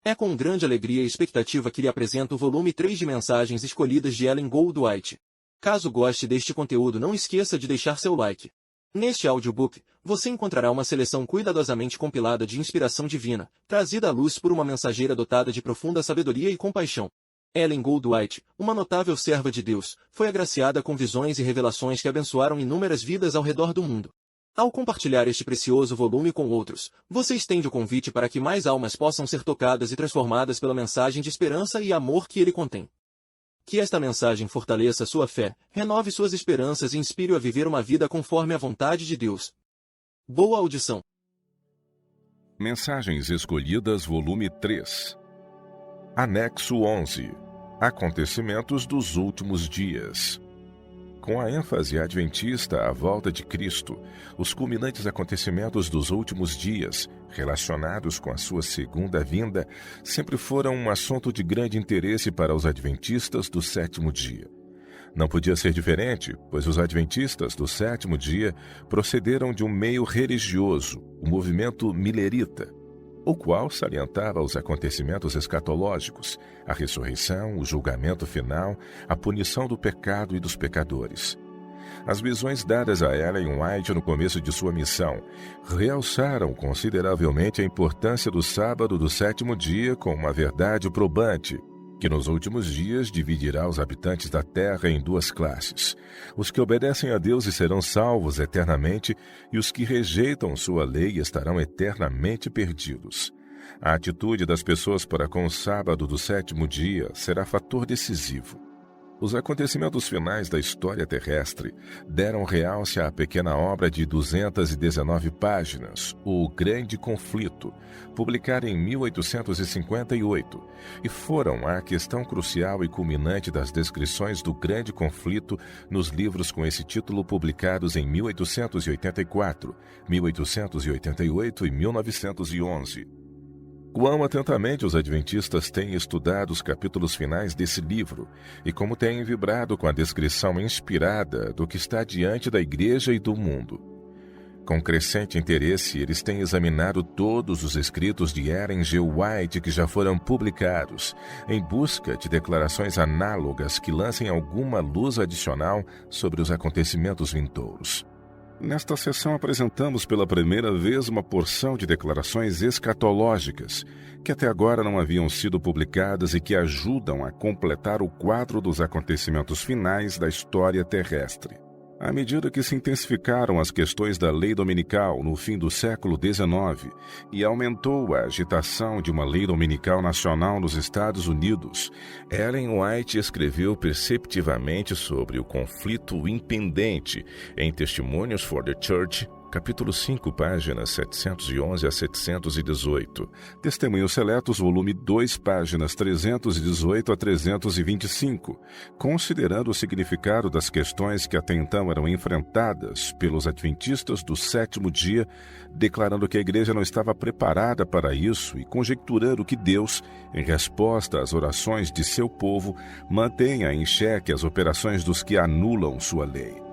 É com grande alegria e expectativa que lhe apresento o volume 3 de mensagens escolhidas de Ellen Goldwhite. Caso goste deste conteúdo, não esqueça de deixar seu like. Neste audiobook, você encontrará uma seleção cuidadosamente compilada de inspiração divina, trazida à luz por uma mensageira dotada de profunda sabedoria e compaixão. Ellen Goldwhite, uma notável serva de Deus, foi agraciada com visões e revelações que abençoaram inúmeras vidas ao redor do mundo. Ao compartilhar este precioso volume com outros, você estende o convite para que mais almas possam ser tocadas e transformadas pela mensagem de esperança e amor que ele contém. Que esta mensagem fortaleça sua fé, renove suas esperanças e inspire-o a viver uma vida conforme a vontade de Deus. Boa audição. Mensagens Escolhidas, volume 3. Anexo 11. Acontecimentos dos últimos dias. Com a ênfase adventista à volta de Cristo, os culminantes acontecimentos dos últimos dias, relacionados com a sua segunda vinda, sempre foram um assunto de grande interesse para os adventistas do sétimo dia. Não podia ser diferente, pois os adventistas do sétimo dia procederam de um meio religioso, o movimento milerita, o qual salientava os acontecimentos escatológicos, a ressurreição, o julgamento final, a punição do pecado e dos pecadores. As visões dadas a Ellen White no começo de sua missão realçaram consideravelmente a importância do sábado do sétimo dia como uma verdade probante, que nos últimos dias dividirá os habitantes da terra em duas classes: os que obedecem a Deus e serão salvos eternamente, e os que rejeitam sua lei estarão eternamente perdidos. A atitude das pessoas para com o sábado do sétimo dia será fator decisivo. Os acontecimentos finais da história terrestre deram realce à pequena obra de 219 páginas, O Grande Conflito, publicada em 1858, e foram a questão crucial e culminante das descrições do Grande Conflito nos livros com esse título publicados em 1884, 1888 e 1911. Quão atentamente os adventistas têm estudado os capítulos finais desse livro e como têm vibrado com a descrição inspirada do que está diante da igreja e do mundo. Com crescente interesse, eles têm examinado todos os escritos de Ellen G. White que já foram publicados, em busca de declarações análogas que lancem alguma luz adicional sobre os acontecimentos vindouros. Nesta sessão apresentamos pela primeira vez uma porção de declarações escatológicas que até agora não haviam sido publicadas e que ajudam a completar o quadro dos acontecimentos finais da história terrestre. À medida que se intensificaram as questões da lei dominical no fim do século XIX e aumentou a agitação de uma lei dominical nacional nos Estados Unidos, Ellen White escreveu perceptivamente sobre o conflito impendente em Testimonies for the Church, capítulo 5, páginas 711 a 718. Testemunhos Seletos, volume 2, páginas 318 a 325, considerando o significado das questões que até então eram enfrentadas pelos adventistas do sétimo dia, declarando que a igreja não estava preparada para isso e conjecturando que Deus, em resposta às orações de seu povo, mantenha em xeque as operações dos que anulam sua lei.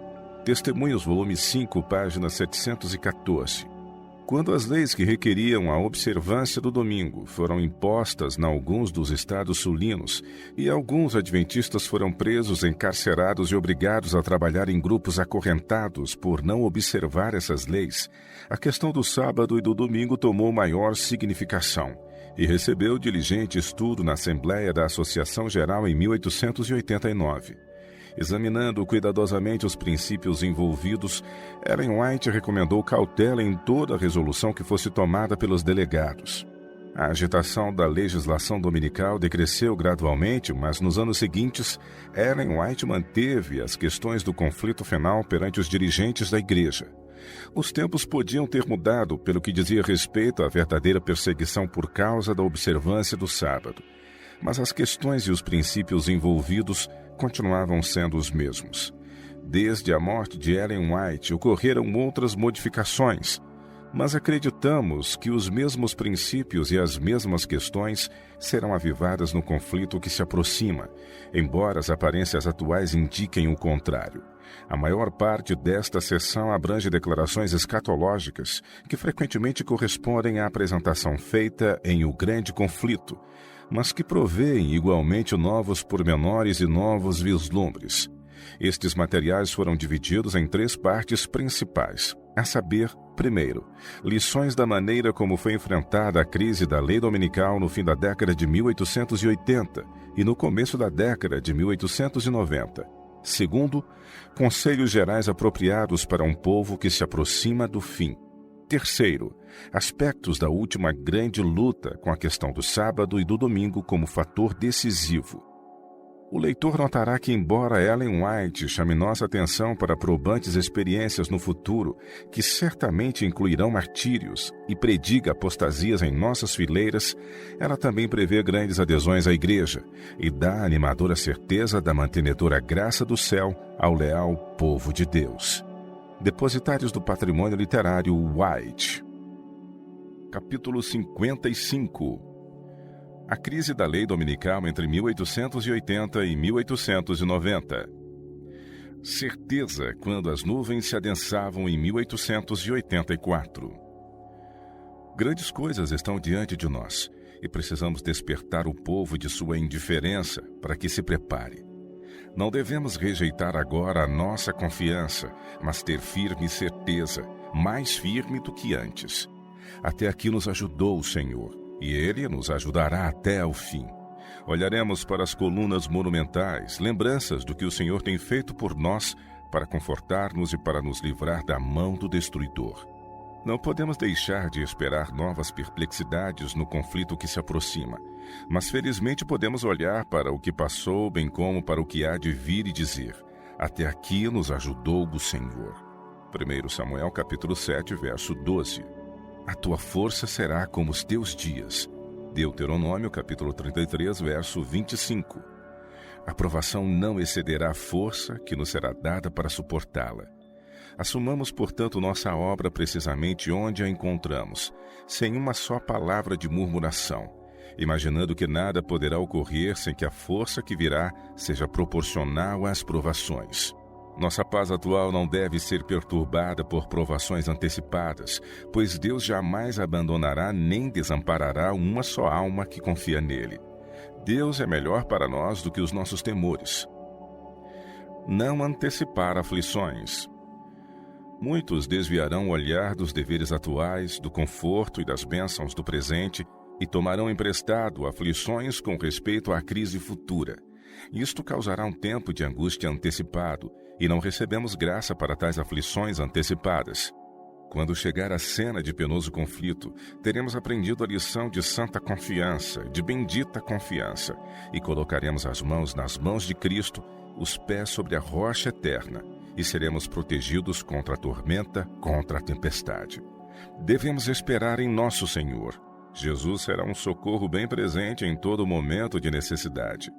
Testemunhos, volume 5, página 714. Quando as leis que requeriam a observância do domingo foram impostas em alguns dos estados sulinos e alguns adventistas foram presos, encarcerados e obrigados a trabalhar em grupos acorrentados por não observar essas leis, a questão do sábado e do domingo tomou maior significação e recebeu diligente estudo na Assembleia da Associação Geral em 1889. Examinando cuidadosamente os princípios envolvidos, Ellen White recomendou cautela em toda a resolução que fosse tomada pelos delegados. A agitação da legislação dominical decresceu gradualmente, mas nos anos seguintes, Ellen White manteve as questões do conflito final perante os dirigentes da igreja. Os tempos podiam ter mudado pelo que dizia respeito à verdadeira perseguição por causa da observância do sábado, mas as questões e os princípios envolvidos continuavam sendo os mesmos. Desde a morte de Ellen White ocorreram outras modificações, mas acreditamos que os mesmos princípios e as mesmas questões serão avivadas no conflito que se aproxima, embora as aparências atuais indiquem o contrário. A maior parte desta seção abrange declarações escatológicas que frequentemente correspondem à apresentação feita em O Grande Conflito, mas que provêem igualmente novos pormenores e novos vislumbres. Estes materiais foram divididos em 3 partes principais, a saber, primeiro, lições da maneira como foi enfrentada a crise da lei dominical no fim da década de 1880 e no começo da década de 1890. Segundo, conselhos gerais apropriados para um povo que se aproxima do fim. Terceiro, aspectos da última grande luta com a questão do sábado e do domingo como fator decisivo. O leitor notará que, embora Ellen White chame nossa atenção para probantes experiências no futuro, que certamente incluirão martírios, e prediga apostasias em nossas fileiras, ela também prevê grandes adesões à Igreja e dá a animadora certeza da mantenedora graça do céu ao leal povo de Deus. Depositários do Patrimônio Literário White. Capítulo 55. A crise da lei dominical entre 1880 e 1890. Certeza quando as nuvens se adensavam em 1884. Grandes coisas estão diante de nós e precisamos despertar o povo de sua indiferença para que se prepare. Não devemos rejeitar agora a nossa confiança, mas ter firme certeza, mais firme do que antes. Até aqui nos ajudou o Senhor. E Ele nos ajudará até o fim. Olharemos para as colunas monumentais, lembranças do que o Senhor tem feito por nós para confortar-nos e para nos livrar da mão do destruidor. Não podemos deixar de esperar novas perplexidades no conflito que se aproxima, mas felizmente podemos olhar para o que passou, bem como para o que há de vir e dizer: até aqui nos ajudou o Senhor. 1 Samuel capítulo 7, verso 12. A tua força será como os teus dias. Deuteronômio, capítulo 33, verso 25. A provação não excederá a força que nos será dada para suportá-la. Assumamos, portanto, nossa obra precisamente onde a encontramos, sem uma só palavra de murmuração, imaginando que nada poderá ocorrer sem que a força que virá seja proporcional às provações. Nossa paz atual não deve ser perturbada por provações antecipadas, pois Deus jamais abandonará nem desamparará uma só alma que confia nele. Deus é melhor para nós do que os nossos temores. Não antecipar aflições. Muitos desviarão o olhar dos deveres atuais, do conforto e das bênçãos do presente e tomarão emprestado aflições com respeito à crise futura. Isto causará um tempo de angústia antecipado, e não recebemos graça para tais aflições antecipadas. Quando chegar a cena de penoso conflito, teremos aprendido a lição de santa confiança, de bendita confiança, e colocaremos as mãos nas mãos de Cristo, os pés sobre a rocha eterna, e seremos protegidos contra a tormenta, contra a tempestade. Devemos esperar em nosso Senhor. Jesus será um socorro bem presente em todo momento de necessidade.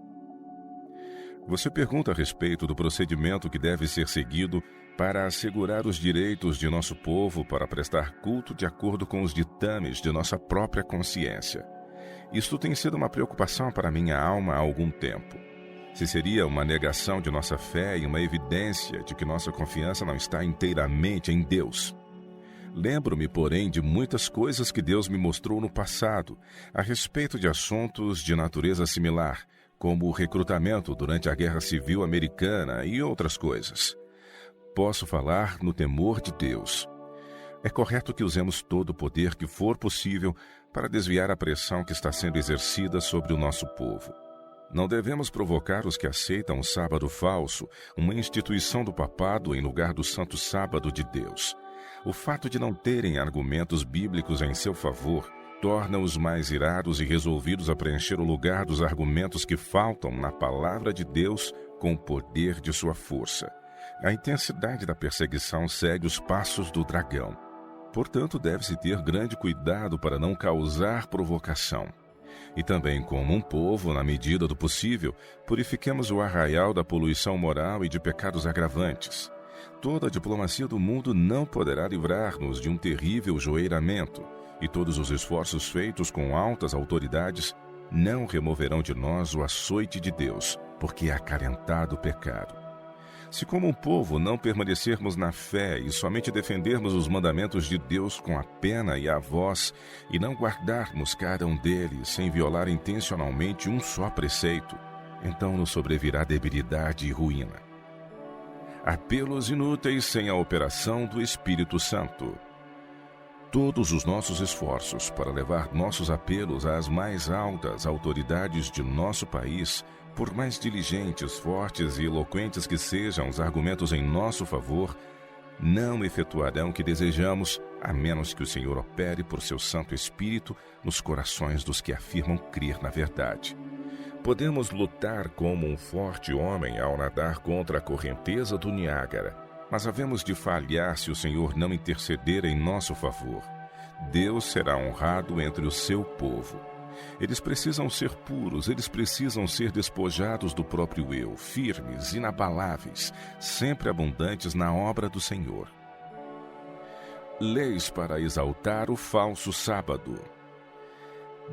Você pergunta a respeito do procedimento que deve ser seguido para assegurar os direitos de nosso povo para prestar culto de acordo com os ditames de nossa própria consciência. Isto tem sido uma preocupação para minha alma há algum tempo. Se seria uma negação de nossa fé e uma evidência de que nossa confiança não está inteiramente em Deus. Lembro-me, porém, de muitas coisas que Deus me mostrou no passado a respeito de assuntos de natureza similar, como o recrutamento durante a Guerra Civil Americana e outras coisas. Posso falar no temor de Deus. É correto que usemos todo o poder que for possível para desviar a pressão que está sendo exercida sobre o nosso povo. Não devemos provocar os que aceitam o sábado falso, uma instituição do papado em lugar do santo sábado de Deus. O fato de não terem argumentos bíblicos em seu favor torna-os mais irados e resolvidos a preencher o lugar dos argumentos que faltam na palavra de Deus com o poder de sua força. A intensidade da perseguição segue os passos do dragão. Portanto, deve-se ter grande cuidado para não causar provocação. E também, como um povo, na medida do possível, purifiquemos o arraial da poluição moral e de pecados agravantes. Toda a diplomacia do mundo não poderá livrar-nos de um terrível joeiramento, e todos os esforços feitos com altas autoridades não removerão de nós o açoite de Deus, porque é acarentado o pecado. Se como um povo não permanecermos na fé e somente defendermos os mandamentos de Deus com a pena e a voz, e não guardarmos cada um deles sem violar intencionalmente um só preceito, então nos sobrevirá debilidade e ruína. Apelos inúteis sem a operação do Espírito Santo. Todos os nossos esforços para levar nossos apelos às mais altas autoridades de nosso país, por mais diligentes, fortes e eloquentes que sejam os argumentos em nosso favor, não efetuarão o que desejamos, a menos que o Senhor opere por seu Santo Espírito nos corações dos que afirmam crer na verdade. Podemos lutar como um forte homem ao nadar contra a correnteza do Niágara, mas havemos de falhar se o Senhor não interceder em nosso favor. Deus será honrado entre o seu povo. Eles precisam ser puros, eles precisam ser despojados do próprio eu, firmes, inabaláveis, sempre abundantes na obra do Senhor. Leis para exaltar o falso sábado.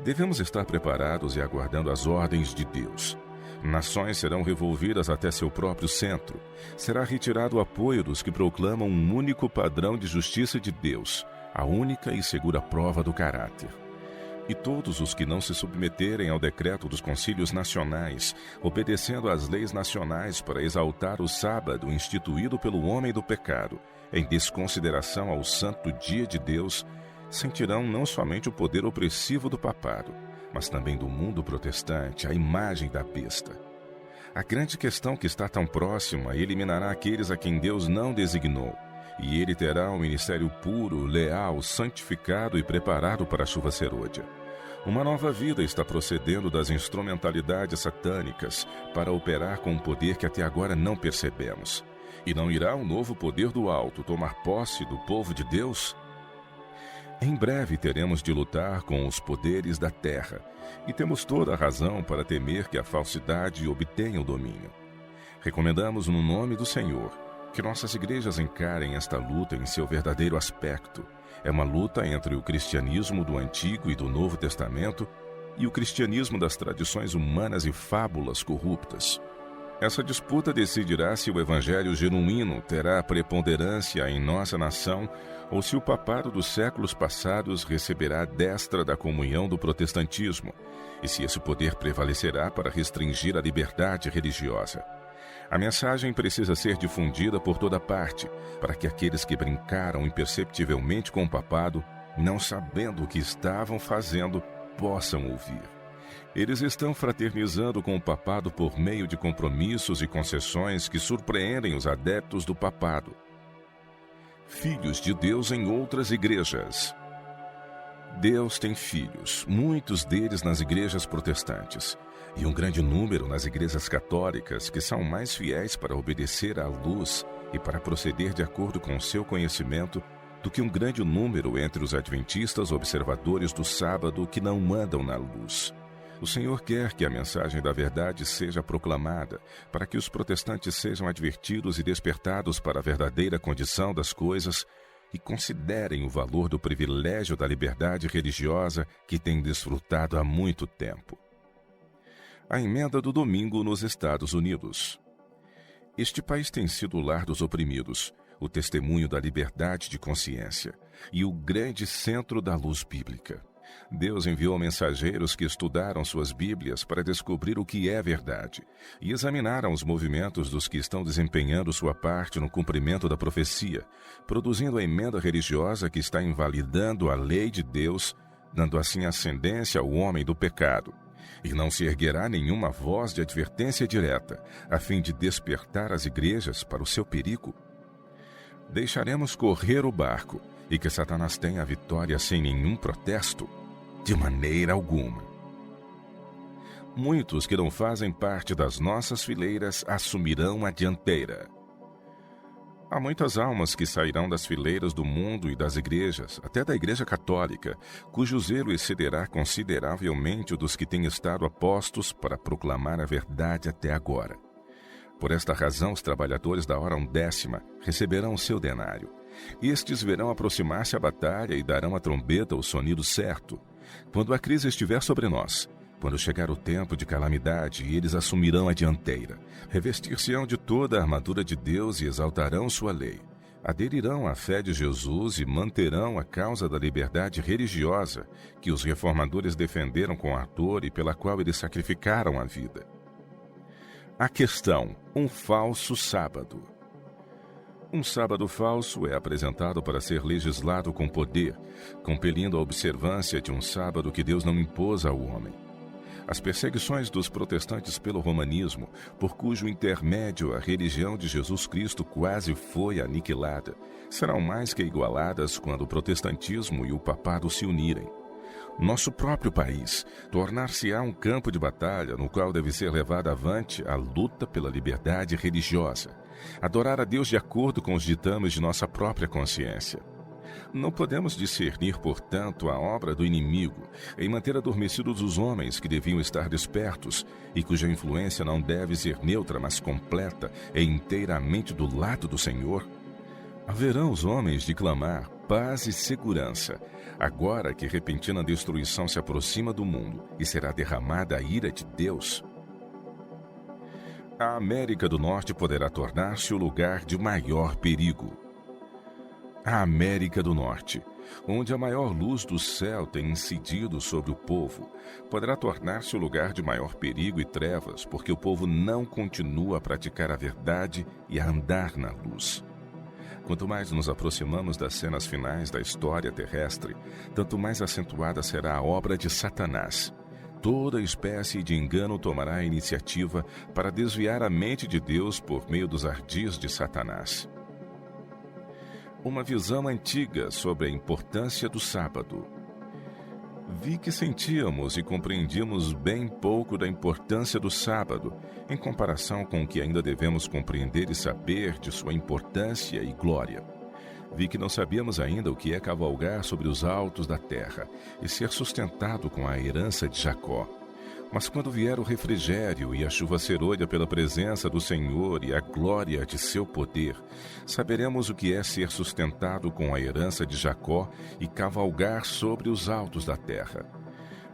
Devemos estar preparados e aguardando as ordens de Deus. Nações serão revolvidas até seu próprio centro. Será retirado o apoio dos que proclamam um único padrão de justiça de Deus, a única e segura prova do caráter. E todos os que não se submeterem ao decreto dos concílios nacionais, obedecendo às leis nacionais para exaltar o sábado instituído pelo homem do pecado, em desconsideração ao santo dia de Deus, sentirão não somente o poder opressivo do papado, mas também do mundo protestante, a imagem da besta. A grande questão que está tão próxima eliminará aqueles a quem Deus não designou, e ele terá um ministério puro, leal, santificado e preparado para a chuva serôdia. Uma nova vida está procedendo das instrumentalidades satânicas para operar com um poder que até agora não percebemos. E não irá um novo poder do alto tomar posse do povo de Deus? Em breve teremos de lutar com os poderes da terra, e temos toda a razão para temer que a falsidade obtenha o domínio. Recomendamos no nome do Senhor que nossas igrejas encarem esta luta em seu verdadeiro aspecto. É uma luta entre o cristianismo do Antigo e do Novo Testamento e o cristianismo das tradições humanas e fábulas corruptas. Essa disputa decidirá se o evangelho genuíno terá preponderância em nossa nação ou se o papado dos séculos passados receberá a destra da comunhão do protestantismo, e se esse poder prevalecerá para restringir a liberdade religiosa. A mensagem precisa ser difundida por toda parte, para que aqueles que brincaram imperceptivelmente com o papado, não sabendo o que estavam fazendo, possam ouvir. Eles estão fraternizando com o papado por meio de compromissos e concessões que surpreendem os adeptos do papado. Filhos de Deus em outras igrejas. Deus tem filhos, muitos deles nas igrejas protestantes, e um grande número nas igrejas católicas que são mais fiéis para obedecer à luz e para proceder de acordo com o seu conhecimento do que um grande número entre os adventistas observadores do sábado que não andam na luz. O Senhor quer que a mensagem da verdade seja proclamada, para que os protestantes sejam advertidos e despertados para a verdadeira condição das coisas e considerem o valor do privilégio da liberdade religiosa que têm desfrutado há muito tempo. A emenda do domingo nos Estados Unidos. Este país tem sido o lar dos oprimidos, o testemunho da liberdade de consciência e o grande centro da luz bíblica. Deus enviou mensageiros que estudaram suas Bíblias para descobrir o que é verdade e examinaram os movimentos dos que estão desempenhando sua parte no cumprimento da profecia, produzindo a emenda religiosa que está invalidando a lei de Deus, dando assim ascendência ao homem do pecado. E não se erguerá nenhuma voz de advertência direta, a fim de despertar as igrejas para o seu perigo. Deixaremos correr o barco e que Satanás tenha a vitória sem nenhum protesto? De maneira alguma. Muitos que não fazem parte das nossas fileiras assumirão a dianteira. Há muitas almas que sairão das fileiras do mundo e das igrejas, até da Igreja Católica, cujo zelo excederá consideravelmente o dos que têm estado apostos para proclamar a verdade até agora. Por esta razão, os trabalhadores da hora 10ª receberão o seu denário. Estes verão aproximar-se a batalha e darão à trombeta o sonido certo. Quando a crise estiver sobre nós, Quando chegar o tempo de calamidade, eles assumirão a dianteira, revestir-se-ão de toda a armadura de Deus e exaltarão sua lei. Aderirão à fé de Jesus e manterão a causa da liberdade religiosa que os reformadores defenderam com ardor e pela qual eles sacrificaram a vida. A questão: um falso sábado. Um sábado falso é apresentado para ser legislado com poder, compelindo a observância de um sábado que Deus não impôs ao homem. As perseguições dos protestantes pelo romanismo, por cujo intermédio a religião de Jesus Cristo quase foi aniquilada, serão mais que igualadas quando o protestantismo e o papado se unirem. Nosso próprio país tornar-se-á um campo de batalha no qual deve ser levada avante a luta pela liberdade religiosa, adorar a Deus de acordo com os ditames de nossa própria consciência. Não podemos discernir, portanto, a obra do inimigo em manter adormecidos os homens que deviam estar despertos e cuja influência não deve ser neutra, mas completa e inteiramente do lado do Senhor. Haverão os homens de clamar paz e segurança, agora que repentina destruição se aproxima do mundo e será derramada a ira de Deus. A América do Norte poderá tornar-se o lugar de maior perigo. A América do Norte, onde a maior luz do céu tem incidido sobre o povo, poderá tornar-se o lugar de maior perigo e trevas, porque o povo não continua a praticar a verdade e a andar na luz. Quanto mais nos aproximamos das cenas finais da história terrestre, tanto mais acentuada será a obra de Satanás. Toda espécie de engano tomará a iniciativa para desviar a mente de Deus por meio dos ardis de Satanás. Uma visão antiga sobre a importância do sábado. Vi que sentíamos e compreendíamos bem pouco da importância do sábado, em comparação com o que ainda devemos compreender e saber de sua importância e glória. Vi que não sabíamos ainda o que é cavalgar sobre os altos da terra e ser sustentado com a herança de Jacó. Mas quando vier o refrigério e a chuva serolha pela presença do Senhor e a glória de seu poder, saberemos o que é ser sustentado com a herança de Jacó e cavalgar sobre os altos da terra.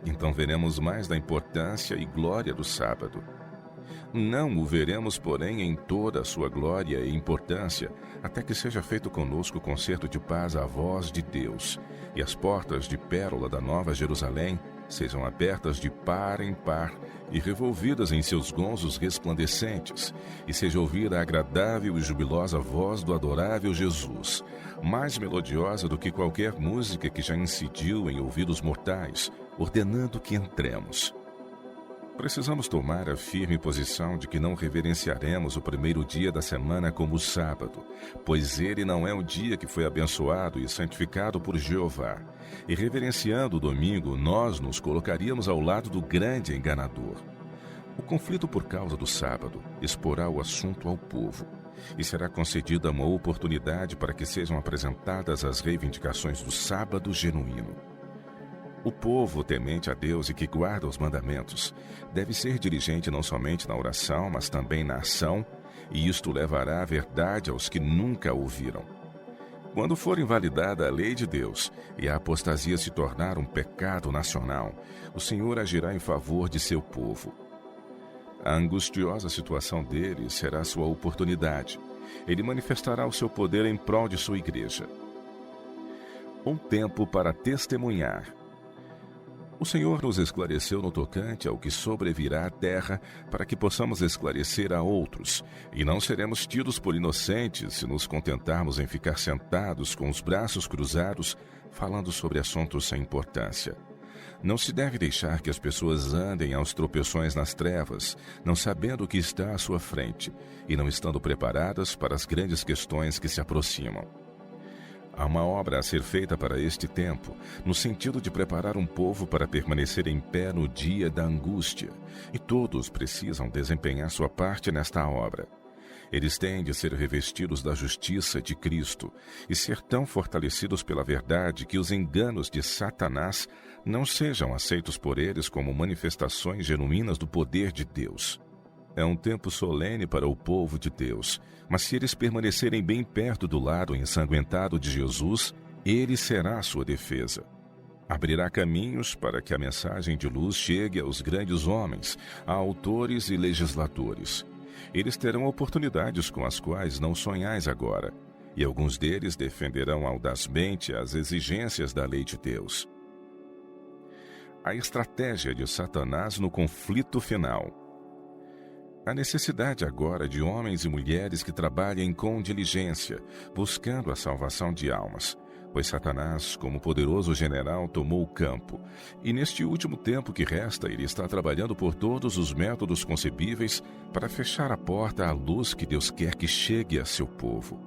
Então veremos mais da importância e glória do sábado. Não o veremos, porém, em toda a sua glória e importância, até que seja feito conosco concerto de paz à voz de Deus, e as portas de pérola da Nova Jerusalém sejam abertas de par em par e revolvidas em seus gonzos resplandecentes, e seja ouvida a agradável e jubilosa voz do adorável Jesus, mais melodiosa do que qualquer música que já incidiu em ouvidos mortais, ordenando que entremos. Precisamos tomar a firme posição de que não reverenciaremos o primeiro dia da semana como sábado, pois ele não é o dia que foi abençoado e santificado por Jeová. E reverenciando o domingo, nós nos colocaríamos ao lado do grande enganador. O conflito por causa do sábado exporá o assunto ao povo, e será concedida uma oportunidade para que sejam apresentadas as reivindicações do sábado genuíno. O povo temente a Deus e que guarda os mandamentos deve ser diligente não somente na oração, mas também na ação, e isto levará a verdade aos que nunca a ouviram. Quando for invalidada a lei de Deus e a apostasia se tornar um pecado nacional, o Senhor agirá em favor de seu povo. A angustiosa situação dele será sua oportunidade. Ele manifestará o seu poder em prol de sua igreja. Um tempo para testemunhar. O Senhor nos esclareceu no tocante ao que sobrevirá à terra, para que possamos esclarecer a outros, e não seremos tidos por inocentes se nos contentarmos em ficar sentados com os braços cruzados, falando sobre assuntos sem importância. Não se deve deixar que as pessoas andem aos tropeções nas trevas, não sabendo o que está à sua frente, e não estando preparadas para as grandes questões que se aproximam. Há uma obra a ser feita para este tempo, no sentido de preparar um povo para permanecer em pé no dia da angústia, e todos precisam desempenhar sua parte nesta obra. Eles têm de ser revestidos da justiça de Cristo e ser tão fortalecidos pela verdade que os enganos de Satanás não sejam aceitos por eles como manifestações genuínas do poder de Deus. É um tempo solene para o povo de Deus, mas se eles permanecerem bem perto do lado ensanguentado de Jesus, ele será a sua defesa. Abrirá caminhos para que a mensagem de luz chegue aos grandes homens, a autores e legisladores. Eles terão oportunidades com as quais não sonhais agora, e alguns deles defenderão audazmente as exigências da lei de Deus. A estratégia de Satanás no conflito final. A necessidade agora de homens e mulheres que trabalhem com diligência, buscando a salvação de almas, pois Satanás, como poderoso general, tomou o campo, e neste último tempo que resta, ele está trabalhando por todos os métodos concebíveis para fechar a porta à luz que Deus quer que chegue a seu povo.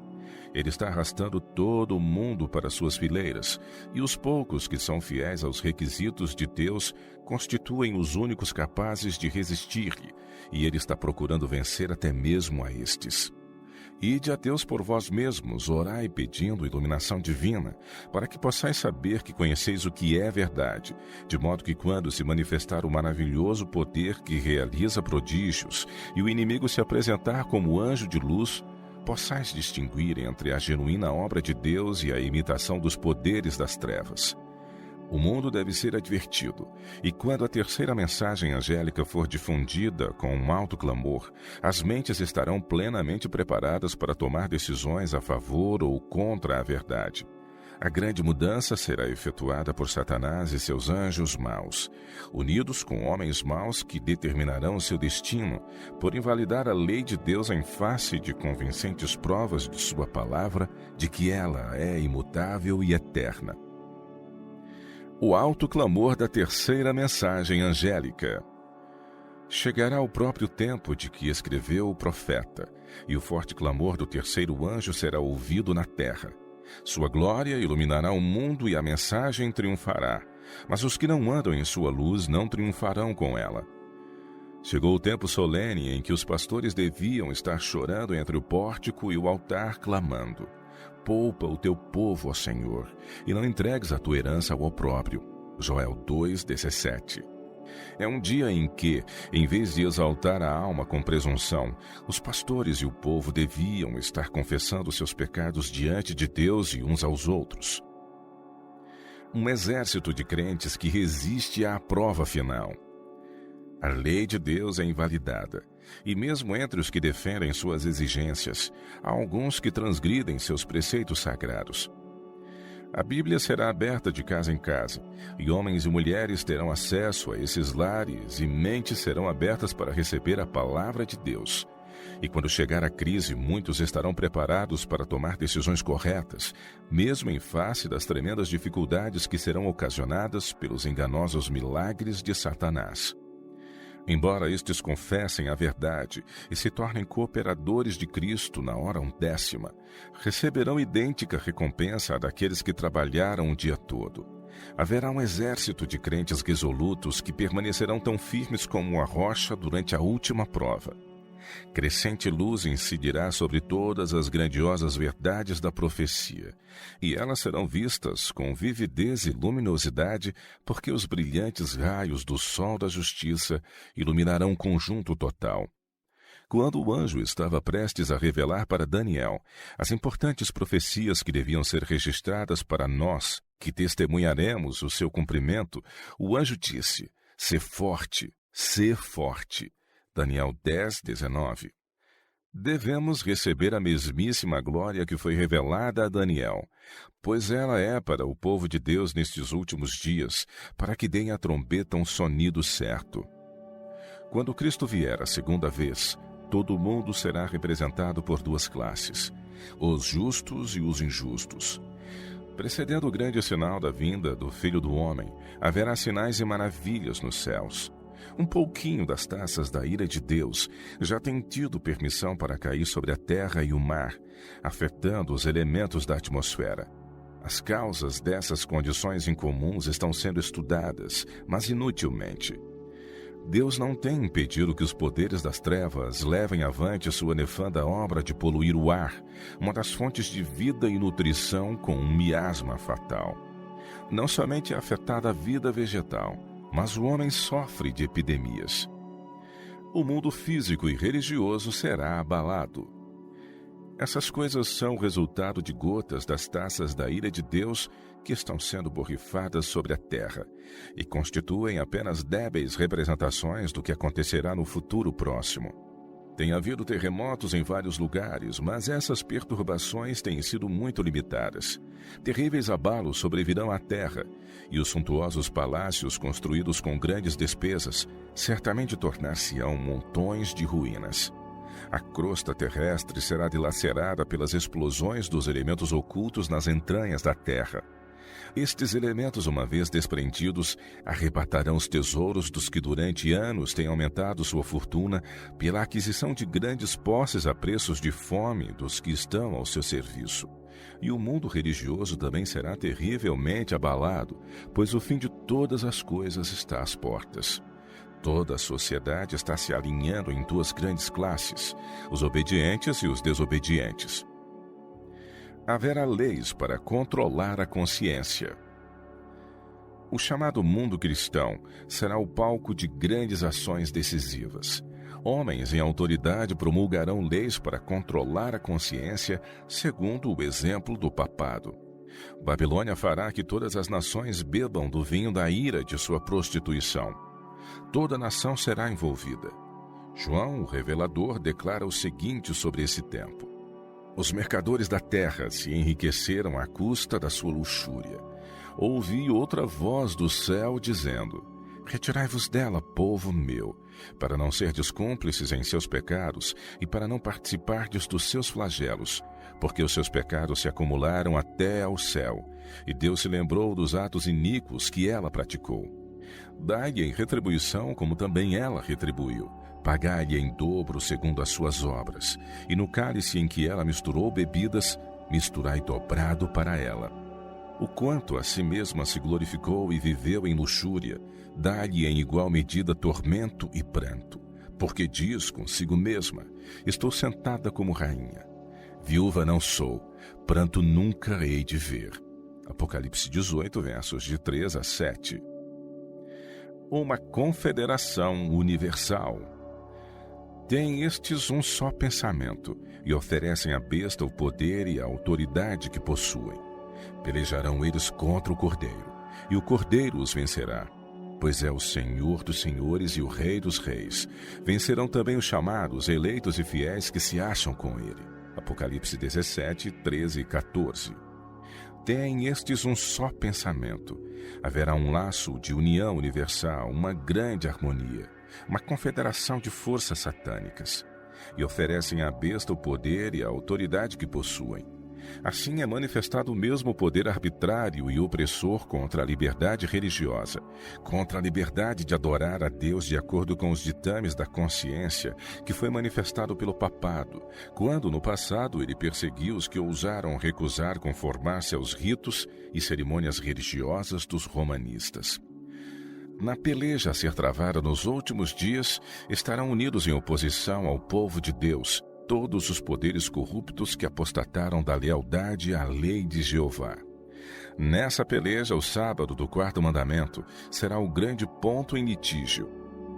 Ele está arrastando todo o mundo para suas fileiras, e os poucos que são fiéis aos requisitos de Deus constituem os únicos capazes de resistir-lhe, e ele está procurando vencer até mesmo a estes. Ide a Deus por vós mesmos, orai pedindo iluminação divina, para que possais saber que conheceis o que é verdade, de modo que quando se manifestar o maravilhoso poder que realiza prodígios, e o inimigo se apresentar como anjo de luz, possais distinguir entre a genuína obra de Deus e a imitação dos poderes das trevas. O mundo deve ser advertido, e quando a terceira mensagem angélica for difundida com um alto clamor, as mentes estarão plenamente preparadas para tomar decisões a favor ou contra a verdade. A grande mudança será efetuada por Satanás e seus anjos maus, unidos com homens maus que determinarão seu destino por invalidar a lei de Deus em face de convincentes provas de sua palavra de que ela é imutável e eterna. O alto clamor da terceira mensagem angélica. Chegará o próprio tempo de que escreveu o profeta, e o forte clamor do terceiro anjo será ouvido na terra. Sua glória iluminará o mundo e a mensagem triunfará, mas os que não andam em sua luz não triunfarão com ela. Chegou o tempo solene em que os pastores deviam estar chorando entre o pórtico e o altar, clamando: poupa o teu povo, ó Senhor, e não entregues a tua herança ao opróbrio. Joel 2:17. É um dia em que, em vez de exaltar a alma com presunção, os pastores e o povo deviam estar confessando seus pecados diante de Deus e uns aos outros. Um exército de crentes que resiste à prova final. A lei de Deus é invalidada, e mesmo entre os que defendem suas exigências, há alguns que transgridem seus preceitos sagrados. A Bíblia será aberta de casa em casa, e homens e mulheres terão acesso a esses lares e mentes serão abertas para receber a palavra de Deus. E quando chegar a crise, muitos estarão preparados para tomar decisões corretas, mesmo em face das tremendas dificuldades que serão ocasionadas pelos enganosos milagres de Satanás. Embora estes confessem a verdade e se tornem cooperadores de Cristo na hora 10ª, receberão idêntica recompensa à daqueles que trabalharam o dia todo. Haverá um exército de crentes resolutos que permanecerão tão firmes como a rocha durante a última prova. Crescente luz incidirá sobre todas as grandiosas verdades da profecia, e elas serão vistas com vividez e luminosidade, porque os brilhantes raios do sol da justiça iluminarão o conjunto total. Quando o anjo estava prestes a revelar para Daniel as importantes profecias que deviam ser registradas para nós, que testemunharemos o seu cumprimento, o anjo disse: "Sê forte, sê forte." Daniel 10:19. Devemos receber a mesmíssima glória que foi revelada a Daniel, pois ela é para o povo de Deus nestes últimos dias, para que deem a trombeta um sonido certo. Quando Cristo vier a segunda vez, todo mundo será representado por duas classes, os justos e os injustos. Precedendo o grande sinal da vinda do Filho do Homem, haverá sinais e maravilhas nos céus. Um pouquinho das taças da ira de Deus já tem tido permissão para cair sobre a terra e o mar, afetando os elementos da atmosfera. As causas dessas condições incomuns estão sendo estudadas, mas inutilmente. Deus não tem impedido que os poderes das trevas levem avante sua nefanda obra de poluir o ar, uma das fontes de vida e nutrição com um miasma fatal. Não somente é afetada a vida vegetal, mas o homem sofre de epidemias. O mundo físico e religioso será abalado. Essas coisas são o resultado de gotas das taças da ira de Deus que estão sendo borrifadas sobre a terra e constituem apenas débeis representações do que acontecerá no futuro próximo. Tem havido terremotos em vários lugares, mas essas perturbações têm sido muito limitadas. Terríveis abalos sobrevirão à terra, e os suntuosos palácios construídos com grandes despesas certamente tornar-se-ão montões de ruínas. A crosta terrestre será dilacerada pelas explosões dos elementos ocultos nas entranhas da terra. Estes elementos, uma vez desprendidos, arrebatarão os tesouros dos que durante anos têm aumentado sua fortuna pela aquisição de grandes posses a preços de fome dos que estão ao seu serviço. E o mundo religioso também será terrivelmente abalado, pois o fim de todas as coisas está às portas. Toda a sociedade está se alinhando em duas grandes classes, os obedientes e os desobedientes. Haverá leis para controlar a consciência. O chamado mundo cristão será o palco de grandes ações decisivas. Homens em autoridade promulgarão leis para controlar a consciência, segundo o exemplo do papado. Babilônia fará que todas as nações bebam do vinho da ira de sua prostituição. Toda nação será envolvida. João, o revelador, declara o seguinte sobre esse tempo: os mercadores da terra se enriqueceram à custa da sua luxúria. Ouvi outra voz do céu dizendo: retirai-vos dela, povo meu, para não serdes cúmplices em seus pecados e para não participardes dos seus flagelos, porque os seus pecados se acumularam até ao céu, e Deus se lembrou dos atos iníquos que ela praticou. Dai-lhe em retribuição como também ela retribuiu. Pagai-lhe em dobro segundo as suas obras. E no cálice em que ela misturou bebidas, misturai dobrado para ela. O quanto a si mesma se glorificou e viveu em luxúria, dá-lhe em igual medida tormento e pranto. Porque diz consigo mesma: estou sentada como rainha. Viúva não sou, pranto nunca hei de ver. Apocalipse 18, versos de 3 a 7. Uma confederação universal. Têm estes um só pensamento e oferecem à besta o poder e a autoridade que possuem. Pelejarão eles contra o Cordeiro, e o Cordeiro os vencerá, pois é o Senhor dos senhores e o Rei dos reis. Vencerão também os chamados, eleitos e fiéis que se acham com ele. Apocalipse 17, 13 e 14. Têm estes um só pensamento. Haverá um laço de união universal, uma grande harmonia, uma confederação de forças satânicas, e oferecem à besta o poder e a autoridade que possuem. Assim é manifestado o mesmo poder arbitrário e opressor contra a liberdade religiosa, contra a liberdade de adorar a Deus de acordo com os ditames da consciência, que foi manifestado pelo papado, quando no passado ele perseguiu os que ousaram recusar conformar-se aos ritos e cerimônias religiosas dos romanistas. Na peleja a ser travada nos últimos dias, estarão unidos em oposição ao povo de Deus todos os poderes corruptos que apostataram da lealdade à lei de Jeová. Nessa peleja, o sábado do quarto mandamento será o grande ponto em litígio,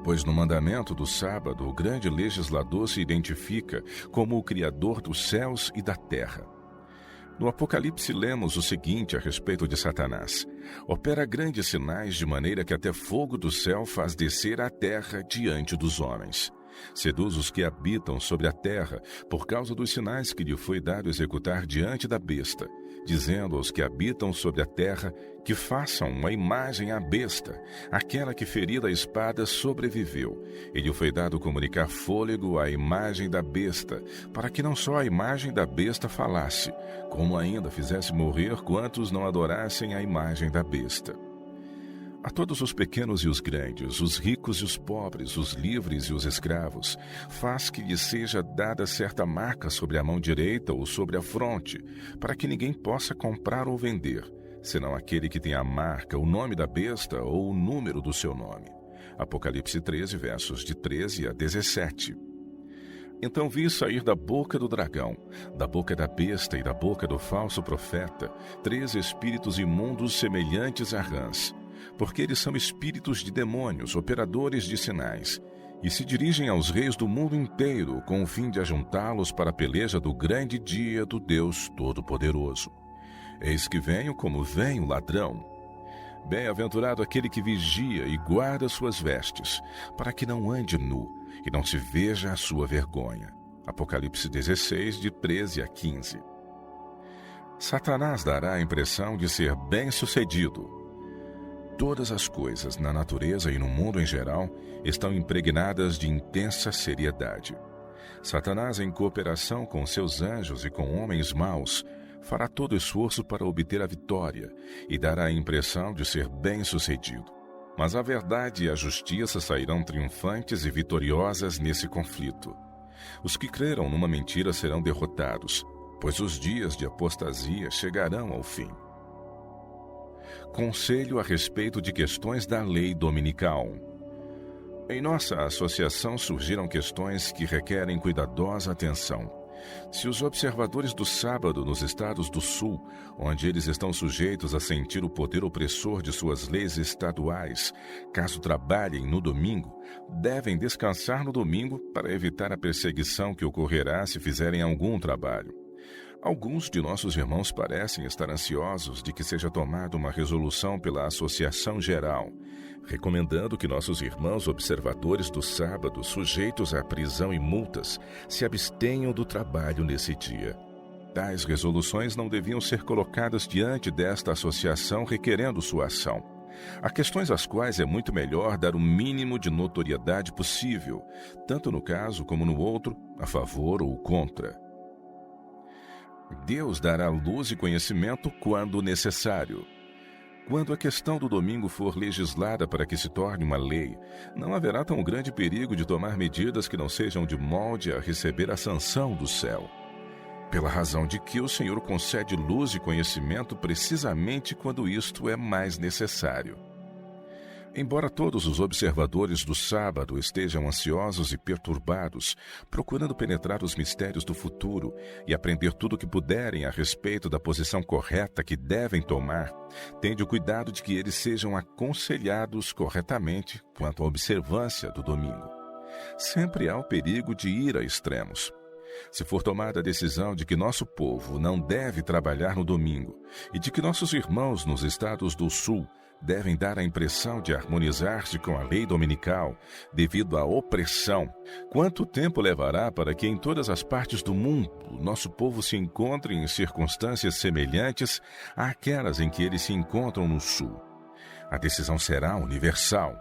pois no mandamento do sábado o grande legislador se identifica como o Criador dos céus e da terra. No Apocalipse lemos o seguinte a respeito de Satanás: opera grandes sinais de maneira que até fogo do céu faz descer à terra diante dos homens. Seduz os que habitam sobre a terra por causa dos sinais que lhe foi dado executar diante da besta, dizendo aos que habitam sobre a terra que façam uma imagem à besta, aquela que ferida a espada sobreviveu. E lhe foi dado comunicar fôlego à imagem da besta, para que não só a imagem da besta falasse, como ainda fizesse morrer quantos não adorassem a imagem da besta. A todos os pequenos e os grandes, os ricos e os pobres, os livres e os escravos, faz que lhes seja dada certa marca sobre a mão direita ou sobre a fronte, para que ninguém possa comprar ou vender, senão aquele que tem a marca, o nome da besta ou o número do seu nome. Apocalipse 13, versos de 13 a 17. Então vi sair da boca do dragão, da boca da besta e da boca do falso profeta, 3 espíritos imundos semelhantes a rãs, porque eles são espíritos de demônios, operadores de sinais, e se dirigem aos reis do mundo inteiro com o fim de ajuntá-los para a peleja do grande dia do Deus Todo-Poderoso. Eis que venho como vem o ladrão. Bem-aventurado aquele que vigia e guarda suas vestes, para que não ande nu e não se veja a sua vergonha. Apocalipse 16, de 13 a 15. Satanás dará a impressão de ser bem-sucedido. Todas as coisas, na natureza e no mundo em geral, estão impregnadas de intensa seriedade. Satanás, em cooperação com seus anjos e com homens maus, fará todo esforço para obter a vitória e dará a impressão de ser bem-sucedido. Mas a verdade e a justiça sairão triunfantes e vitoriosas nesse conflito. Os que creram numa mentira serão derrotados, pois os dias de apostasia chegarão ao fim. Conselho a respeito de questões da lei dominical. Em nossa associação surgiram questões que requerem cuidadosa atenção. Se os observadores do sábado nos estados do Sul, onde eles estão sujeitos a sentir o poder opressor de suas leis estaduais, caso trabalhem no domingo, devem descansar no domingo para evitar a perseguição que ocorrerá se fizerem algum trabalho. Alguns de nossos irmãos parecem estar ansiosos de que seja tomada uma resolução pela Associação Geral, recomendando que nossos irmãos observadores do sábado, sujeitos à prisão e multas, se abstenham do trabalho nesse dia. Tais resoluções não deviam ser colocadas diante desta associação requerendo sua ação. Há questões às quais é muito melhor dar o mínimo de notoriedade possível, tanto no caso como no outro, a favor ou contra. Deus dará luz e conhecimento quando necessário. Quando a questão do domingo for legislada para que se torne uma lei, não haverá tão grande perigo de tomar medidas que não sejam de molde a receber a sanção do céu. Pela razão de que o Senhor concede luz e conhecimento precisamente quando isto é mais necessário. Embora todos os observadores do sábado estejam ansiosos e perturbados, procurando penetrar os mistérios do futuro e aprender tudo o que puderem a respeito da posição correta que devem tomar, tende o cuidado de que eles sejam aconselhados corretamente quanto à observância do domingo. Sempre há o perigo de ir a extremos. Se for tomada a decisão de que nosso povo não deve trabalhar no domingo e de que nossos irmãos nos estados do Sul devem dar a impressão de harmonizar-se com a lei dominical devido à opressão, quanto tempo levará para que em todas as partes do mundo nosso povo se encontre em circunstâncias semelhantes àquelas em que eles se encontram no Sul? A decisão será universal.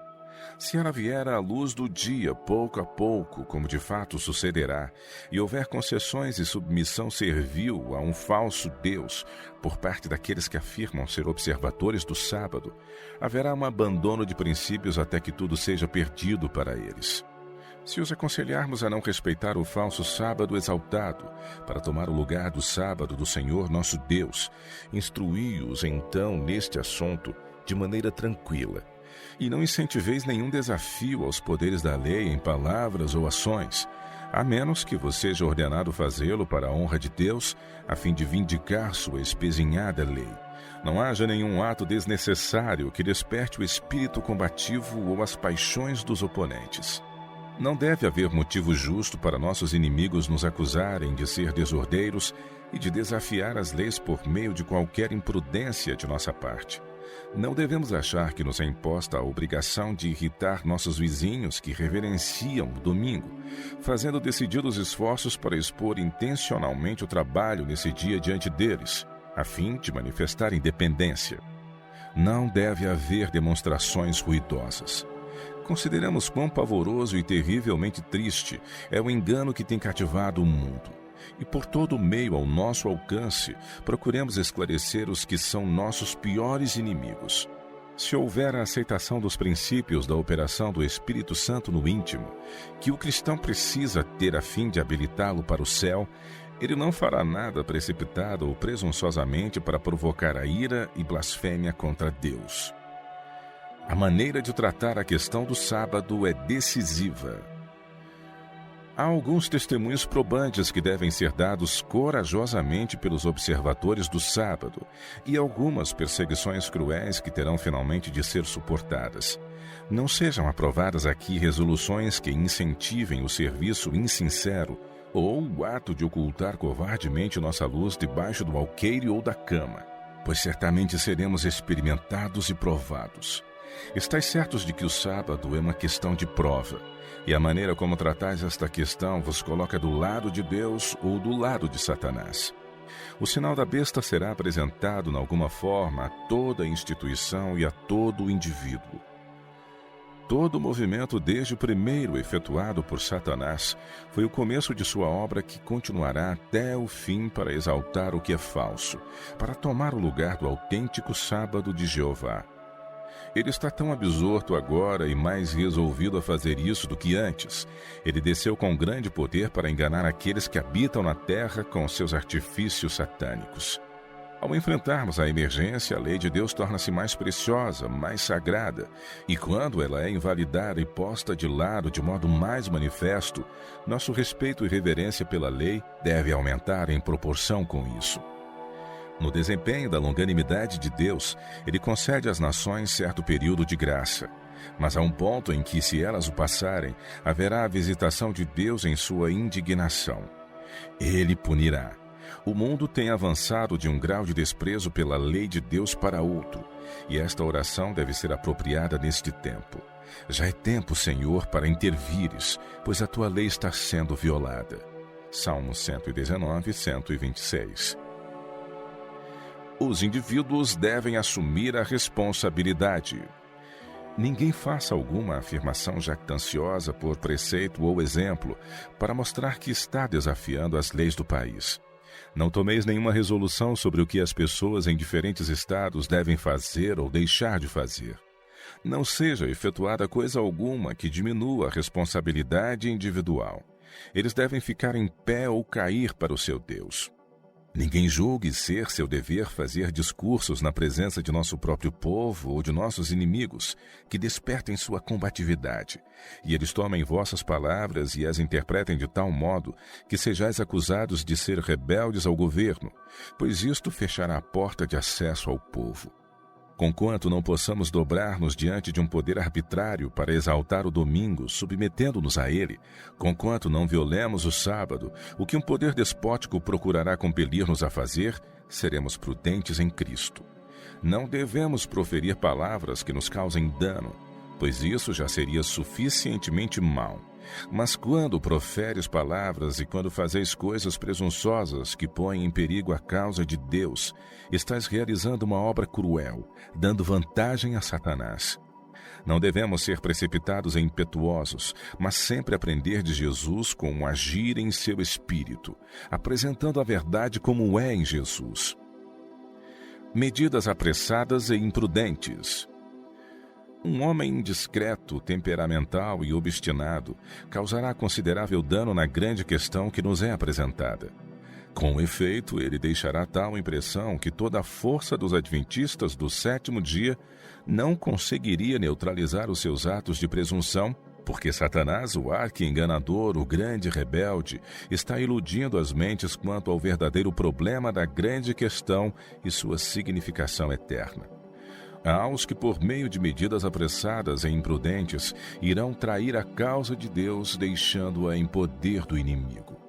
Se ela vier à luz do dia, pouco a pouco, como de fato sucederá, e houver concessões e submissão servil a um falso Deus por parte daqueles que afirmam ser observadores do sábado, haverá um abandono de princípios até que tudo seja perdido para eles. Se os aconselharmos a não respeitar o falso sábado exaltado, para tomar o lugar do sábado do Senhor nosso Deus, instruí-os então neste assunto de maneira tranquila. E não incentiveis nenhum desafio aos poderes da lei em palavras ou ações, a menos que vos seja ordenado fazê-lo para a honra de Deus, a fim de vindicar sua espezinhada lei. Não haja nenhum ato desnecessário que desperte o espírito combativo ou as paixões dos oponentes. Não deve haver motivo justo para nossos inimigos nos acusarem de ser desordeiros e de desafiar as leis por meio de qualquer imprudência de nossa parte. Não devemos achar que nos é imposta a obrigação de irritar nossos vizinhos que reverenciam o domingo, fazendo decididos esforços para expor intencionalmente o trabalho nesse dia diante deles, a fim de manifestar independência. Não deve haver demonstrações ruidosas. Consideramos quão pavoroso e terrivelmente triste é o engano que tem cativado o mundo. E por todo o meio ao nosso alcance, procuremos esclarecer os que são nossos piores inimigos. Se houver a aceitação dos princípios da operação do Espírito Santo no íntimo, que o cristão precisa ter a fim de habilitá-lo para o céu, ele não fará nada precipitado ou presunçosamente para provocar a ira e blasfêmia contra Deus. A maneira de tratar a questão do sábado é decisiva. Há alguns testemunhos probantes que devem ser dados corajosamente pelos observadores do sábado e algumas perseguições cruéis que terão finalmente de ser suportadas. Não sejam aprovadas aqui resoluções que incentivem o serviço insincero ou o ato de ocultar covardemente nossa luz debaixo do alqueire ou da cama, pois certamente seremos experimentados e provados. Estais certos de que o sábado é uma questão de prova, e a maneira como tratais esta questão vos coloca do lado de Deus ou do lado de Satanás. O sinal da besta será apresentado, em alguma forma, a toda a instituição e a todo o indivíduo. Todo o movimento, desde o primeiro efetuado por Satanás, foi o começo de sua obra que continuará até o fim para exaltar o que é falso, para tomar o lugar do autêntico sábado de Jeová. Ele está tão absorto agora e mais resolvido a fazer isso do que antes. Ele desceu com grande poder para enganar aqueles que habitam na terra com seus artifícios satânicos. Ao enfrentarmos a emergência, a lei de Deus torna-se mais preciosa, mais sagrada, e quando ela é invalidada e posta de lado de modo mais manifesto, nosso respeito e reverência pela lei deve aumentar em proporção com isso. No desempenho da longanimidade de Deus, Ele concede às nações certo período de graça. Mas há um ponto em que, se elas o passarem, haverá a visitação de Deus em sua indignação. Ele punirá. O mundo tem avançado de um grau de desprezo pela lei de Deus para outro, e esta oração deve ser apropriada neste tempo. Já é tempo, Senhor, para intervires, pois a tua lei está sendo violada. Salmo 119, 126. Os indivíduos devem assumir a responsabilidade. Ninguém faça alguma afirmação jactanciosa por preceito ou exemplo para mostrar que está desafiando as leis do país. Não tomeis nenhuma resolução sobre o que as pessoas em diferentes estados devem fazer ou deixar de fazer. Não seja efetuada coisa alguma que diminua a responsabilidade individual. Eles devem ficar em pé ou cair para o seu Deus. Ninguém julgue ser seu dever fazer discursos na presença de nosso próprio povo ou de nossos inimigos, que despertem sua combatividade, e eles tomem vossas palavras e as interpretem de tal modo que sejais acusados de ser rebeldes ao governo, pois isto fechará a porta de acesso ao povo. Conquanto não possamos dobrar-nos diante de um poder arbitrário para exaltar o domingo, submetendo-nos a ele, conquanto não violemos o sábado, o que um poder despótico procurará compelir-nos a fazer, seremos prudentes em Cristo. Não devemos proferir palavras que nos causem dano, pois isso já seria suficientemente mal. Mas quando proferes palavras e quando fazeis coisas presunçosas que põem em perigo a causa de Deus, estás realizando uma obra cruel, dando vantagem a Satanás. Não devemos ser precipitados e impetuosos, mas sempre aprender de Jesus com um agir em seu espírito, apresentando a verdade como é em Jesus. Medidas apressadas e imprudentes. Um homem indiscreto, temperamental e obstinado causará considerável dano na grande questão que nos é apresentada. Com efeito, ele deixará tal impressão que toda a força dos adventistas do sétimo dia não conseguiria neutralizar os seus atos de presunção, porque Satanás, o arqui-enganador, o grande rebelde, está iludindo as mentes quanto ao verdadeiro problema da grande questão e sua significação eterna. Há os que, por meio de medidas apressadas e imprudentes, irão trair a causa de Deus, deixando-a em poder do inimigo.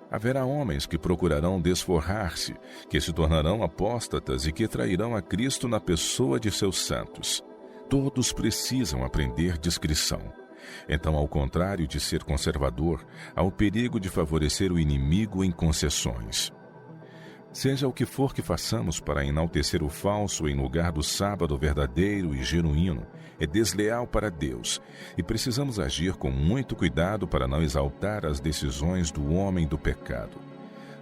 Haverá homens que procurarão desforrar-se, que se tornarão apóstatas e que trairão a Cristo na pessoa de seus santos. Todos precisam aprender discrição. Então, ao contrário de ser conservador, há o perigo de favorecer o inimigo em concessões. Seja o que for que façamos para enaltecer o falso em lugar do sábado verdadeiro e genuíno, é desleal para Deus, e precisamos agir com muito cuidado para não exaltar as decisões do homem do pecado.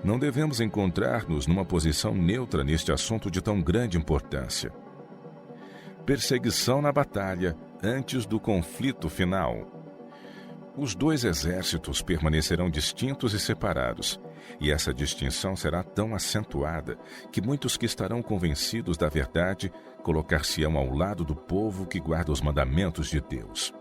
Não devemos encontrar-nos numa posição neutra neste assunto de tão grande importância. Perseguição na batalha antes do conflito final. Os dois exércitos permanecerão distintos e separados, e essa distinção será tão acentuada que muitos que estarão convencidos da verdade colocar-se-ão ao lado do povo que guarda os mandamentos de Deus.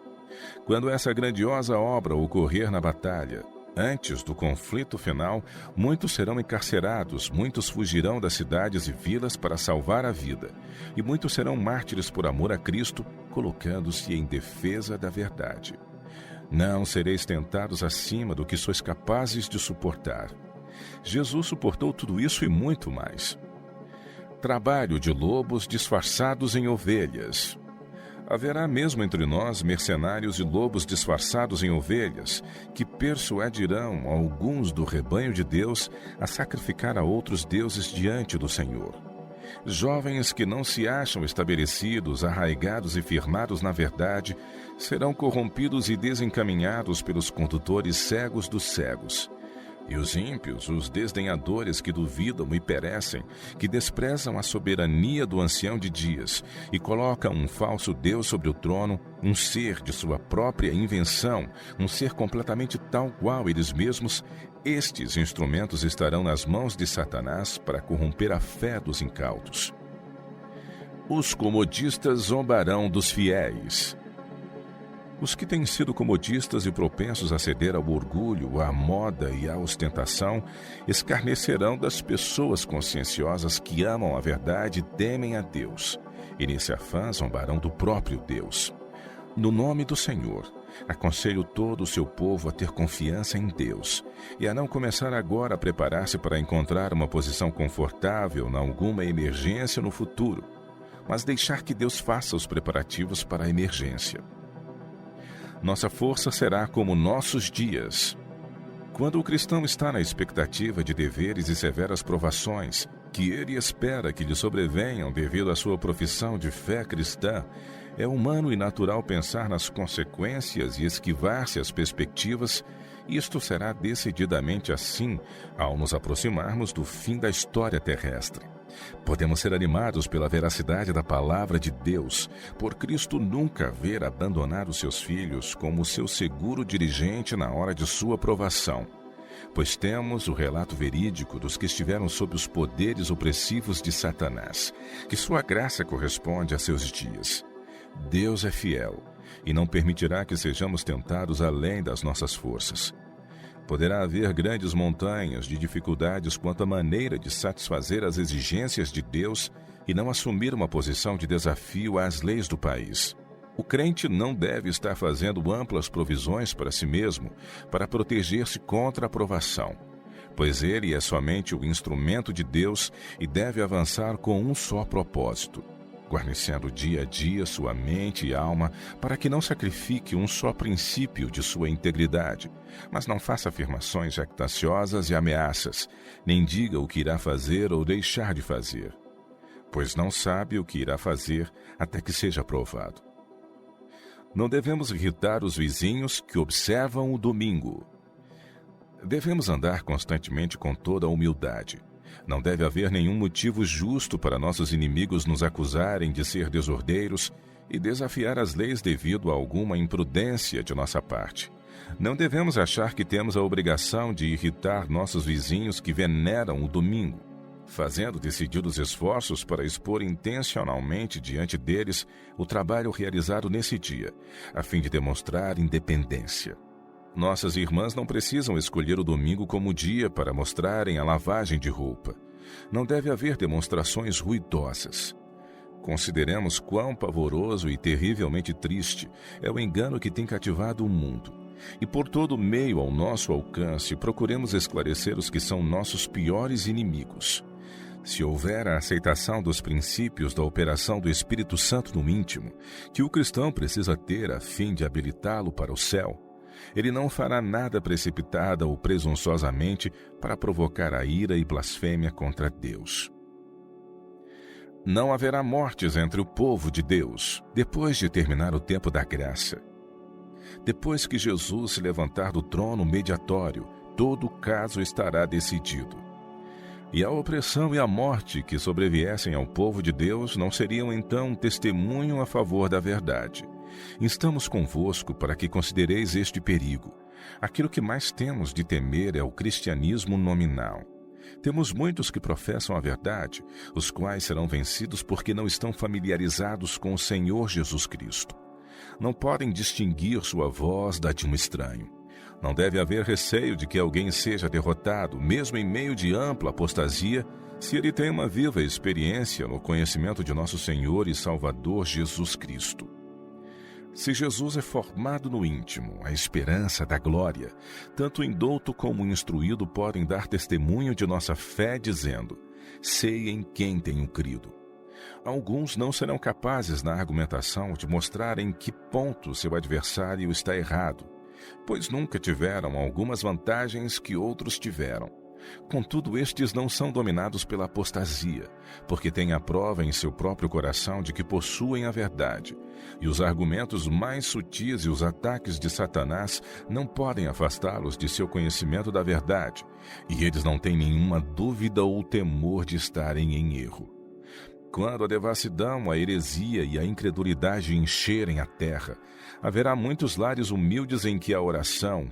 Quando essa grandiosa obra ocorrer na batalha, antes do conflito final, muitos serão encarcerados, muitos fugirão das cidades e vilas para salvar a vida, e muitos serão mártires por amor a Cristo, colocando-se em defesa da verdade. Não sereis tentados acima do que sois capazes de suportar. Jesus suportou tudo isso e muito mais. Trabalho de lobos disfarçados em ovelhas. Haverá mesmo entre nós mercenários e lobos disfarçados em ovelhas, que persuadirão alguns do rebanho de Deus a sacrificar a outros deuses diante do Senhor. Jovens que não se acham estabelecidos, arraigados e firmados na verdade, serão corrompidos e desencaminhados pelos condutores cegos dos cegos. E os ímpios, os desdenhadores que duvidam e perecem, que desprezam a soberania do ancião de dias e colocam um falso Deus sobre o trono, um ser de sua própria invenção, um ser completamente tal qual eles mesmos, estes instrumentos estarão nas mãos de Satanás para corromper a fé dos incautos. Os comodistas zombarão dos fiéis. Os que têm sido comodistas e propensos a ceder ao orgulho, à moda e à ostentação, escarnecerão das pessoas conscienciosas que amam a verdade e temem a Deus, e nesse afã zombarão do próprio Deus. No nome do Senhor, aconselho todo o seu povo a ter confiança em Deus e a não começar agora a preparar-se para encontrar uma posição confortável em alguma emergência no futuro, mas deixar que Deus faça os preparativos para a emergência. Nossa força será como nossos dias. Quando o cristão está na expectativa de deveres e severas provações, que ele espera que lhe sobrevenham devido à sua profissão de fé cristã, é humano e natural pensar nas consequências e esquivar-se às perspectivas. Isto será decididamente assim ao nos aproximarmos do fim da história terrestre. Podemos ser animados pela veracidade da palavra de Deus, por Cristo nunca haver abandonado seus filhos como seu seguro dirigente na hora de sua provação. Pois temos o relato verídico dos que estiveram sob os poderes opressivos de Satanás, que sua graça corresponde a seus dias. Deus é fiel e não permitirá que sejamos tentados além das nossas forças. Poderá haver grandes montanhas de dificuldades quanto à maneira de satisfazer as exigências de Deus e não assumir uma posição de desafio às leis do país. O crente não deve estar fazendo amplas provisões para si mesmo para proteger-se contra a provação, pois ele é somente o instrumento de Deus e deve avançar com um só propósito, guarnecendo dia a dia sua mente e alma para que não sacrifique um só princípio de sua integridade, mas não faça afirmações jactanciosas e ameaças, nem diga o que irá fazer ou deixar de fazer, pois não sabe o que irá fazer até que seja provado. Não devemos irritar os vizinhos que observam o domingo. Devemos andar constantemente com toda a humildade. Não deve haver nenhum motivo justo para nossos inimigos nos acusarem de ser desordeiros e desafiar as leis devido a alguma imprudência de nossa parte. Não devemos achar que temos a obrigação de irritar nossos vizinhos que veneram o domingo, fazendo decididos esforços para expor intencionalmente diante deles o trabalho realizado nesse dia, a fim de demonstrar independência. Nossas irmãs não precisam escolher o domingo como dia para mostrarem a lavagem de roupa. Não deve haver demonstrações ruidosas. Consideremos quão pavoroso e terrivelmente triste é o engano que tem cativado o mundo. E por todo meio ao nosso alcance, procuremos esclarecer os que são nossos piores inimigos. Se houver a aceitação dos princípios da operação do Espírito Santo no íntimo, que o cristão precisa ter a fim de habilitá-lo para o céu, ele não fará nada precipitada ou presunçosamente para provocar a ira e blasfêmia contra Deus. Não haverá mortes entre o povo de Deus, depois de terminar o tempo da graça. Depois que Jesus se levantar do trono mediatório, todo o caso estará decidido. E a opressão e a morte que sobreviessem ao povo de Deus não seriam então um testemunho a favor da verdade. Estamos convosco para que considereis este perigo. Aquilo que mais temos de temer é o cristianismo nominal. Temos muitos que professam a verdade, os quais serão vencidos porque não estão familiarizados com o Senhor Jesus Cristo. Não podem distinguir sua voz da de um estranho. Não deve haver receio de que alguém seja derrotado, mesmo em meio de ampla apostasia, se ele tem uma viva experiência no conhecimento de nosso Senhor e Salvador Jesus Cristo. Se Jesus é formado no íntimo, a esperança da glória, tanto o indouto como o instruído podem dar testemunho de nossa fé, dizendo: sei em quem tenho crido. Alguns não serão capazes na argumentação de mostrar em que ponto seu adversário está errado, pois nunca tiveram algumas vantagens que outros tiveram. Contudo, estes não são dominados pela apostasia, porque têm a prova em seu próprio coração de que possuem a verdade, e os argumentos mais sutis e os ataques de Satanás não podem afastá-los de seu conhecimento da verdade, e eles não têm nenhuma dúvida ou temor de estarem em erro. Quando a devassidão, a heresia e a incredulidade encherem a terra, haverá muitos lares humildes em que a oração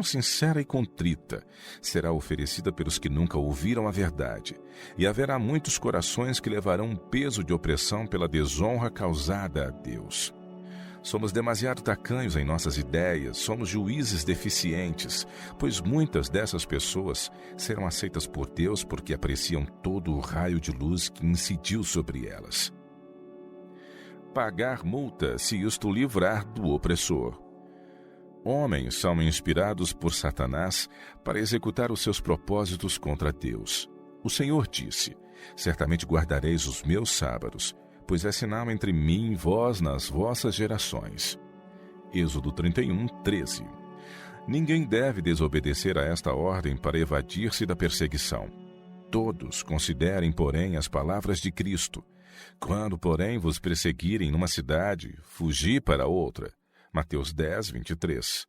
sincera e contrita, será oferecida pelos que nunca ouviram a verdade, e haverá muitos corações que levarão um peso de opressão pela desonra causada a Deus. Somos demasiado tacanhos em nossas ideias, somos juízes deficientes, pois muitas dessas pessoas serão aceitas por Deus porque apreciam todo o raio de luz que incidiu sobre elas. Pagar multa se isto livrar do opressor. Homens são inspirados por Satanás para executar os seus propósitos contra Deus. O Senhor disse: certamente guardareis os meus sábados, pois é sinal entre mim e vós nas vossas gerações. Êxodo 31, 13. Ninguém deve desobedecer a esta ordem para evadir-se da perseguição. Todos considerem, porém, as palavras de Cristo. Quando, porém, vos perseguirem numa cidade, fugi para outra. Mateus 10, 23.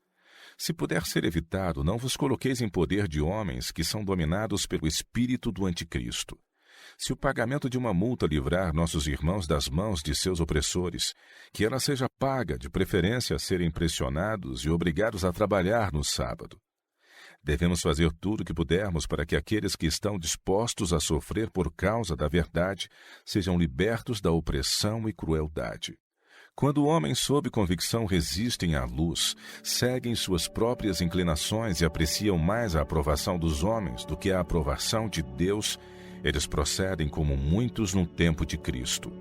Se puder ser evitado, não vos coloqueis em poder de homens que são dominados pelo espírito do anticristo. Se o pagamento de uma multa livrar nossos irmãos das mãos de seus opressores, que ela seja paga, de preferência a serem pressionados e obrigados a trabalhar no sábado. Devemos fazer tudo o que pudermos para que aqueles que estão dispostos a sofrer por causa da verdade sejam libertos da opressão e crueldade. Quando homens sob convicção resistem à luz, seguem suas próprias inclinações e apreciam mais a aprovação dos homens do que a aprovação de Deus, eles procedem como muitos no tempo de Cristo.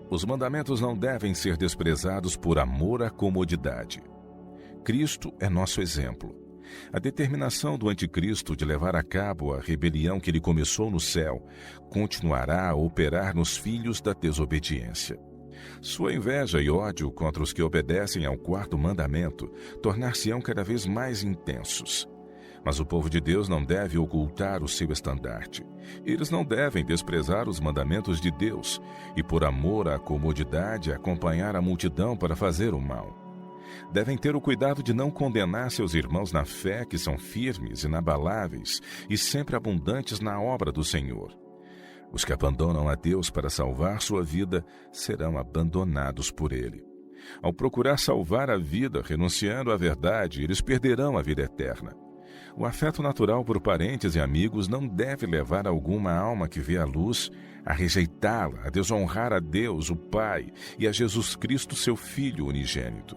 Os mandamentos não devem ser desprezados por amor à comodidade. Cristo é nosso exemplo. A determinação do anticristo de levar a cabo a rebelião que ele começou no céu continuará a operar nos filhos da desobediência. Sua inveja e ódio contra os que obedecem ao quarto mandamento tornar-se-ão cada vez mais intensos. Mas o povo de Deus não deve ocultar o seu estandarte. Eles não devem desprezar os mandamentos de Deus e, por amor à comodidade, acompanhar a multidão para fazer o mal. Devem ter o cuidado de não condenar seus irmãos na fé, que são firmes, inabaláveis e sempre abundantes na obra do Senhor. Os que abandonam a Deus para salvar sua vida serão abandonados por Ele. Ao procurar salvar a vida, renunciando à verdade, eles perderão a vida eterna. O afeto natural por parentes e amigos não deve levar alguma alma que vê a luz a rejeitá-la, a desonrar a Deus, o Pai, e a Jesus Cristo, seu Filho unigênito.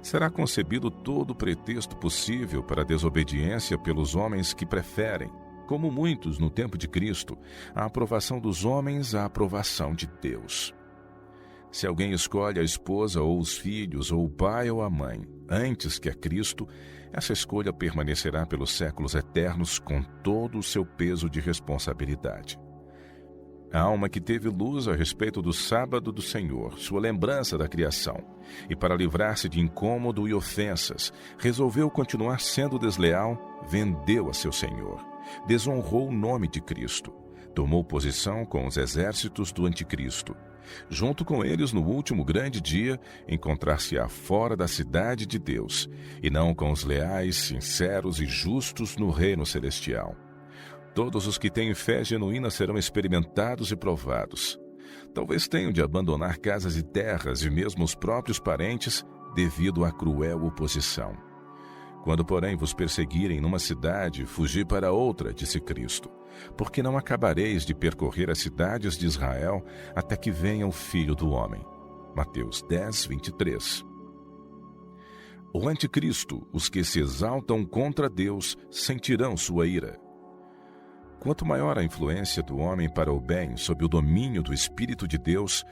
Será concebido todo o pretexto possível para a desobediência pelos homens que preferem, como muitos no tempo de Cristo, a aprovação dos homens à aprovação de Deus. Se alguém escolhe a esposa ou os filhos, ou o pai ou a mãe, antes que a Cristo, essa escolha permanecerá pelos séculos eternos com todo o seu peso de responsabilidade. A alma que teve luz a respeito do sábado do Senhor, sua lembrança da criação, e para livrar-se de incômodo e ofensas, resolveu continuar sendo desleal, vendeu a seu Senhor, desonrou o nome de Cristo, tomou posição com os exércitos do anticristo. Junto com eles, no último grande dia, encontrar-se-á fora da cidade de Deus, e não com os leais, sinceros e justos no reino celestial. Todos os que têm fé genuína serão experimentados e provados. Talvez tenham de abandonar casas e terras e mesmo os próprios parentes devido à cruel oposição. Quando, porém, vos perseguirem numa cidade, fugi para outra, disse Cristo, porque não acabareis de percorrer as cidades de Israel até que venha o Filho do Homem. Mateus 10, 23. O anticristo, os que se exaltam contra Deus, sentirão sua ira. Quanto maior a influência do homem para o bem sob o domínio do Espírito de Deus,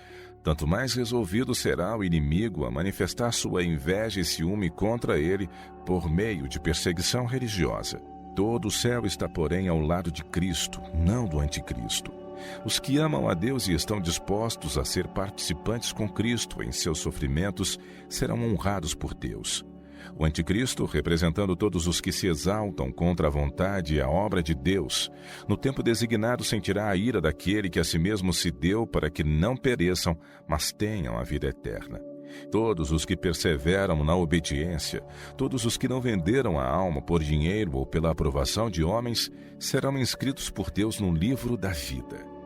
tanto mais resolvido será o inimigo a manifestar sua inveja e ciúme contra ele por meio de perseguição religiosa. Todo o céu está, porém, ao lado de Cristo, não do anticristo. Os que amam a Deus e estão dispostos a ser participantes com Cristo em seus sofrimentos serão honrados por Deus. O anticristo, representando todos os que se exaltam contra a vontade e a obra de Deus, no tempo designado sentirá a ira daquele que a si mesmo se deu para que não pereçam, mas tenham a vida eterna. Todos os que perseveram na obediência, todos os que não venderam a alma por dinheiro ou pela aprovação de homens, serão inscritos por Deus no livro da vida.